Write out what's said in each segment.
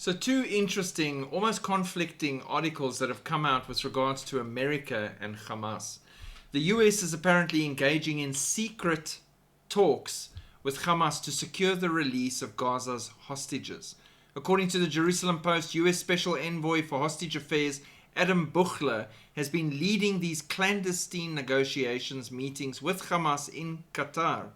So two interesting, almost conflicting articles that have come out with regards to America and Hamas. The US is apparently engaging in secret talks with Hamas to secure the release of Gaza's hostages. According to the Jerusalem Post, US Special Envoy for Hostage Affairs Adam Buchler has been leading these clandestine negotiations meetings with Hamas in Qatar.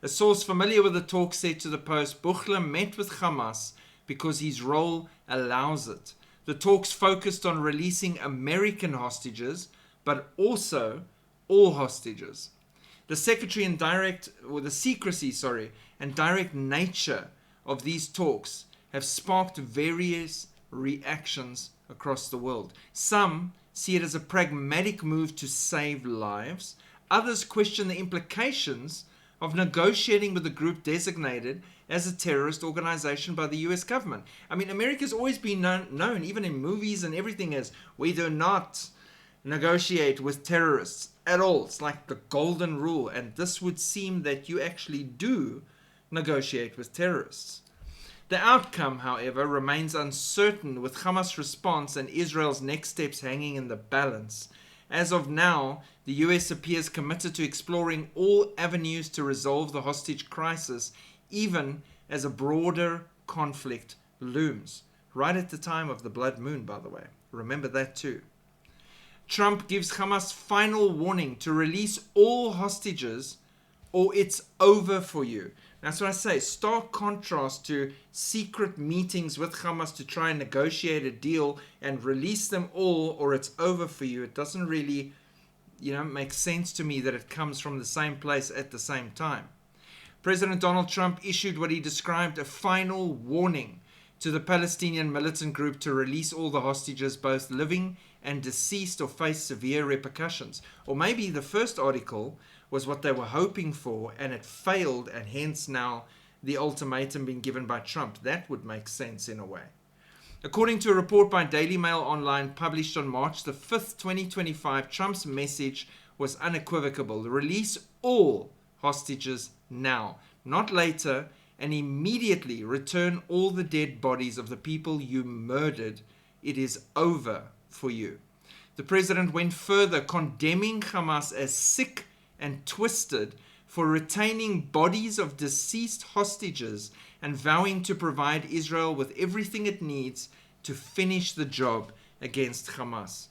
A source familiar with the talk said to the Post, Buchler met with Hamas because his role allows it. The talks focused on releasing American hostages, but also all hostages. The secrecy and direct nature of these talks have sparked various reactions across the world. Some see it as a pragmatic move to save lives. Others question the implications of negotiating with a group designated as a terrorist organization by the US government. I mean, America's always been known, even in movies and everything, as we do not negotiate with terrorists at all. It's like the golden rule, and this would seem that you actually do negotiate with terrorists. The outcome, however, remains uncertain, with Hamas' response and Israel's next steps hanging in the balance. As of now, the US appears committed to exploring all avenues to resolve the hostage crisis, even as a broader conflict looms. Right at the time of the blood moon, by the way. Remember that too. Trump gives Hamas final warning to release all hostages or it's over for you. That's what I say. Stark contrast to secret meetings with Hamas to try and negotiate a deal and release them all or it's over for you. It doesn't really, make sense to me that it comes from the same place at the same time. President Donald Trump issued what he described a final warning to the Palestinian militant group to release all the hostages, both living and deceased, or face severe repercussions. Or maybe the first article was what they were hoping for and it failed, and hence now the ultimatum being given by Trump. That would make sense in a way. According to a report by Daily Mail Online published on March the 5th, 2025, Trump's message was unequivocal. Release all hostages now, not later, and immediately return all the dead bodies of the people you murdered. It is over for you. The president went further, condemning Hamas as sick and twisted for retaining bodies of deceased hostages and vowing to provide Israel with everything it needs to finish the job against Hamas.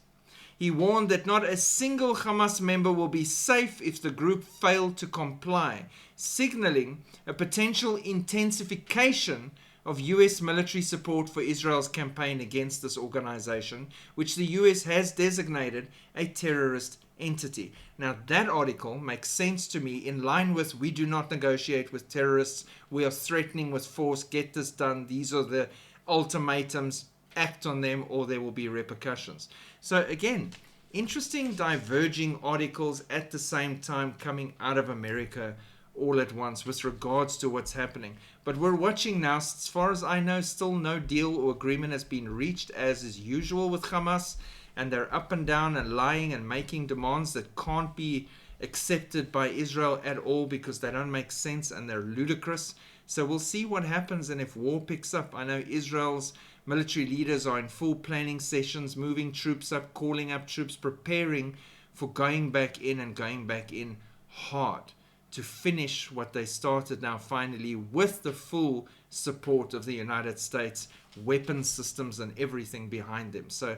He warned that not a single Hamas member will be safe if the group failed to comply, signaling a potential intensification of US military support for Israel's campaign against this organization, which the US has designated a terrorist entity. Now, that article makes sense to me, in line with we do not negotiate with terrorists, we are threatening with force, get this done, these are the ultimatums, act on them or there will be repercussions. So again, interesting diverging articles at the same time coming out of America all at once with regards to what's happening. But we're watching now. As far as I know, still no deal or agreement has been reached, as is usual with Hamas, and they're up and down and lying and making demands that can't be accepted by Israel at all because they don't make sense and they're ludicrous. So we'll see what happens and if war picks up. I know Israel's military leaders are in full planning sessions, moving troops up, calling up troops, preparing for going back in and going back in hard to finish what they started now finally with the full support of the United States, weapon systems and everything behind them. So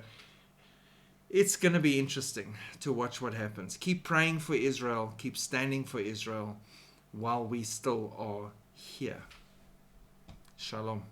it's going to be interesting to watch what happens. Keep praying for Israel, keep standing for Israel while we still are here. Shalom.